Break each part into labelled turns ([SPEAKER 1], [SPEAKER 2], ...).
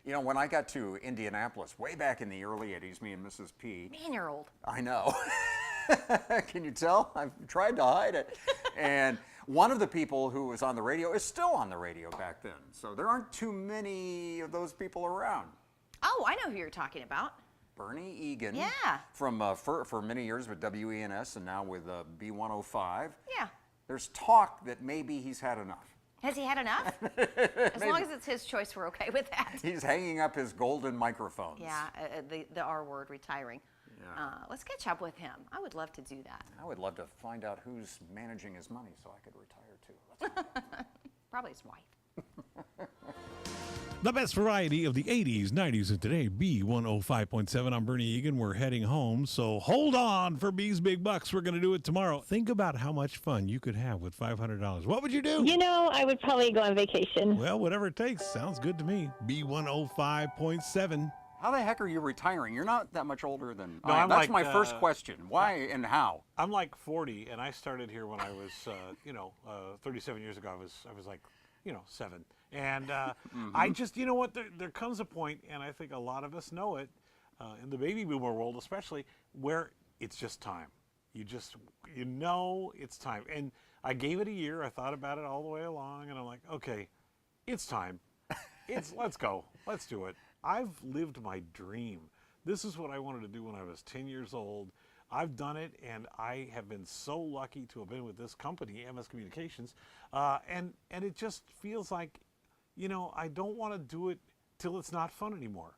[SPEAKER 1] You know, when I got to Indianapolis, way back in the early 80s, me and Mrs. P.
[SPEAKER 2] Man, you're old.
[SPEAKER 1] I know. Can you tell? I've tried to hide it. And one of the people who was on the radio is still on the radio back then. So there aren't too many of those people around.
[SPEAKER 2] Oh, I know who you're talking about.
[SPEAKER 1] Bernie Eagan.
[SPEAKER 2] Yeah.
[SPEAKER 1] From for many years with WENS and now with B105.
[SPEAKER 2] Yeah.
[SPEAKER 1] There's talk that maybe he's had enough.
[SPEAKER 2] Has he had enough? As long as it's his choice, we're okay with that.
[SPEAKER 1] He's hanging up his golden microphones.
[SPEAKER 2] Yeah, the R word, retiring.
[SPEAKER 1] Yeah.
[SPEAKER 2] Let's catch up with him. I would love to do that.
[SPEAKER 1] I would love to find out who's managing his money so I could retire too.
[SPEAKER 2] Probably his wife.
[SPEAKER 3] The best variety of the 80s, 90s, and today, B105.7. I'm Bernie Eagan. We're heading home, so hold on for B's Big Bucks. We're going to do it tomorrow. Think about how much fun you could have with $500. What would you do?
[SPEAKER 4] You know, I would probably go on vacation.
[SPEAKER 3] Well, whatever it takes. Sounds good to me. B105.7.
[SPEAKER 1] How the heck are you retiring? You're not that much older than
[SPEAKER 5] No,
[SPEAKER 1] I am.
[SPEAKER 5] I'm
[SPEAKER 1] That's
[SPEAKER 5] like,
[SPEAKER 1] my first question. Why and how?
[SPEAKER 5] I'm like 40, and I started here when I was, 37 years ago. I was like, 7. And I just, you know what? There comes a point, and I think a lot of us know it, in the baby boomer world especially, where it's just time. You know it's time. And I gave it a year. I thought about it all the way along, and I'm like, okay, it's time. Let's go. Let's do it. I've lived my dream. This is what I wanted to do when I was 10 years old. I've done it, and I have been so lucky to have been with this company, MS Communications, and it just feels like, I don't want to do it till it's not fun anymore,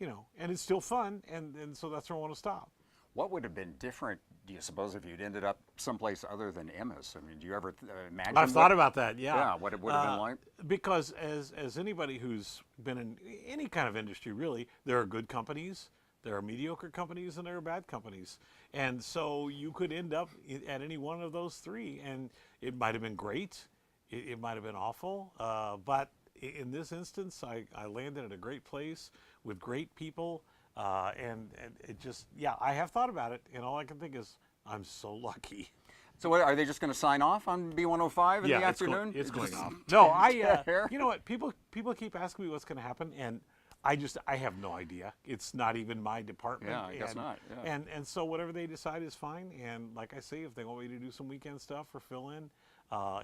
[SPEAKER 5] and it's still fun, and so that's where I want to stop.
[SPEAKER 1] What would have been different, do you suppose, if you'd ended up someplace other than MS? I mean, do you ever imagine?
[SPEAKER 5] I've thought about that, yeah.
[SPEAKER 1] Yeah, what it would have been like?
[SPEAKER 5] Because as anybody who's been in any kind of industry, really, there are good companies, there are mediocre companies, and there are bad companies. And so you could end up at any one of those three, and it might have been great, it might have been awful, but in this instance, I landed at a great place with great people, and it just, I have thought about it, and all I can think is, I'm so lucky.
[SPEAKER 1] So what, are they just going to sign off on B105 in the afternoon?
[SPEAKER 5] It's going off. No, you know what, people keep asking me what's going to happen, and I have no idea. It's not even my department.
[SPEAKER 1] Yeah, I guess not. Yeah.
[SPEAKER 5] And so whatever they decide is fine. And like I say, if they want me to do some weekend stuff or fill in,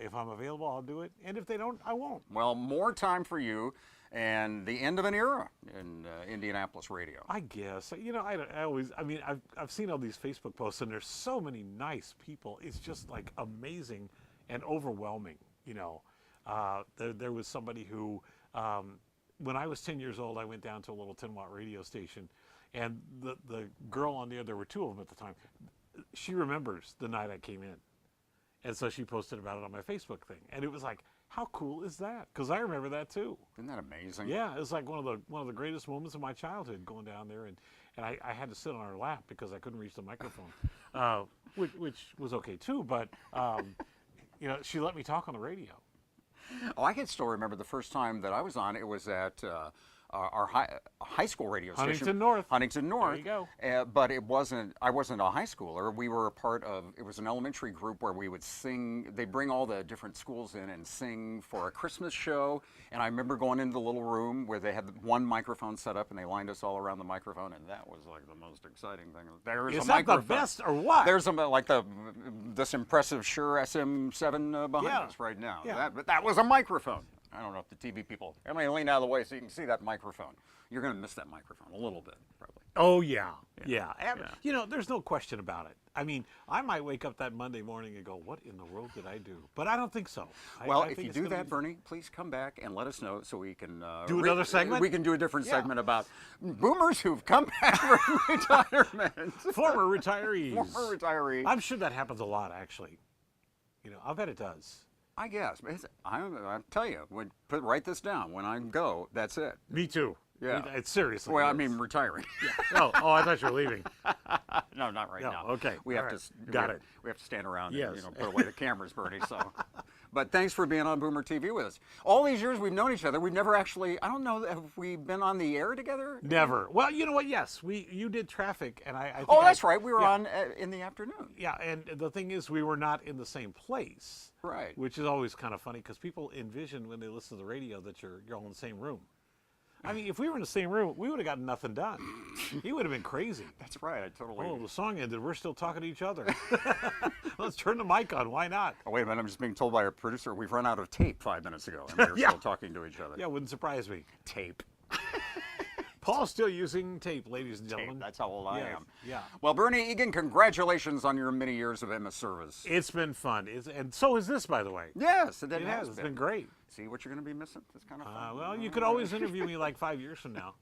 [SPEAKER 5] if I'm available, I'll do it. And if they don't, I won't.
[SPEAKER 1] Well, more time for you and the end of an era in Indianapolis radio.
[SPEAKER 5] I guess. I've seen all these Facebook posts, and there's so many nice people. It's just like amazing and overwhelming. There was somebody who, when I was 10 years old, I went down to a little 10-watt radio station, and the girl on the other, there were two of them at the time, she remembers the night I came in. And so she posted about it on my Facebook thing. And it was like, how cool is that? Because I remember that too.
[SPEAKER 1] Isn't that amazing?
[SPEAKER 5] Yeah, it was like one of the greatest moments of my childhood, going down there, and I had to sit on her lap because I couldn't reach the microphone, which was okay too, but she let me talk on the radio.
[SPEAKER 1] Oh, I can still remember the first time that I was on. It was at our high school radio station. Huntington North.
[SPEAKER 5] There you go.
[SPEAKER 1] But I wasn't a high schooler. We were a part of, it was an elementary group where we would sing. They bring all the different schools in and sing for a Christmas show. And I remember going into the little room where they had one microphone set up, and they lined us all around the microphone, and that was like the most exciting thing.
[SPEAKER 5] Is that the best or what?
[SPEAKER 1] There's this impressive Shure SM7 behind us right now.
[SPEAKER 5] Yeah.
[SPEAKER 1] That was a microphone. I don't know if the TV people, everybody lean out of the way so you can see that microphone. You're going to miss that microphone a little bit, probably.
[SPEAKER 5] Oh, yeah. There's no question about it. I mean, I might wake up that Monday morning and go, what in the world did I do? But I don't think so.
[SPEAKER 1] Well, if you do that, Bernie, please come back and let us know so we can...
[SPEAKER 5] do another segment?
[SPEAKER 1] We can do a different segment about boomers who've come back from retirement.
[SPEAKER 5] Former retirees.
[SPEAKER 1] Former retirees.
[SPEAKER 5] I'm sure that happens a lot, actually. I'll bet it does.
[SPEAKER 1] I guess. I'll tell you, write this down. When I go, that's it.
[SPEAKER 5] Me too.
[SPEAKER 1] Yeah.
[SPEAKER 5] It's seriously.
[SPEAKER 1] Well, I mean, retiring.
[SPEAKER 5] Yeah. Oh, I thought you were leaving.
[SPEAKER 1] No, not right now.
[SPEAKER 5] Okay.
[SPEAKER 1] We have to stand around
[SPEAKER 5] Yes.
[SPEAKER 1] and put away the cameras, Bernie. So, but thanks for being on Boomer TV with us. All these years we've known each other, we've never actually. I don't know. Have we been on the air together?
[SPEAKER 5] Never. Well, you know what? Yes, you did traffic, and I think
[SPEAKER 1] that's right. We were on in the afternoon.
[SPEAKER 5] Yeah, and the thing is, we were not in the same place.
[SPEAKER 1] Right.
[SPEAKER 5] Which is always kind of funny because people envision when they listen to the radio that you're all in the same room. I mean, if we were in the same room, we would have gotten nothing done. He would have been crazy.
[SPEAKER 1] That's right. I totally.
[SPEAKER 5] Oh, the song ended. We're still talking to each other. Let's turn the mic on. Why not?
[SPEAKER 1] Oh, wait a minute. I'm just being told by our producer we've run out of tape 5 minutes ago, and we're
[SPEAKER 5] Yeah.
[SPEAKER 1] still talking to each other.
[SPEAKER 5] Yeah, wouldn't surprise me.
[SPEAKER 1] Tape.
[SPEAKER 5] Paul's still using tape, ladies and
[SPEAKER 1] Tape.
[SPEAKER 5] gentlemen.
[SPEAKER 1] That's how old I
[SPEAKER 5] Yes,
[SPEAKER 1] am.
[SPEAKER 5] yeah.
[SPEAKER 1] Well, Bernie Eagan, congratulations on your many years of MS service.
[SPEAKER 5] It's been fun. And so is this, by the way.
[SPEAKER 1] Yes,
[SPEAKER 5] It has. It's been great.
[SPEAKER 1] See what you're going to be missing? It's kind of fun.
[SPEAKER 5] Well, you could always interview me like 5 years from now.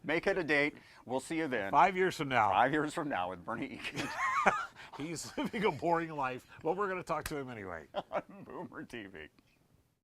[SPEAKER 1] Make it a date. We'll see you then.
[SPEAKER 5] 5 years from now.
[SPEAKER 1] 5 years from now with Bernie Eagan
[SPEAKER 5] He's living a boring life, but we're going to talk to him anyway.
[SPEAKER 1] on Boomer TV.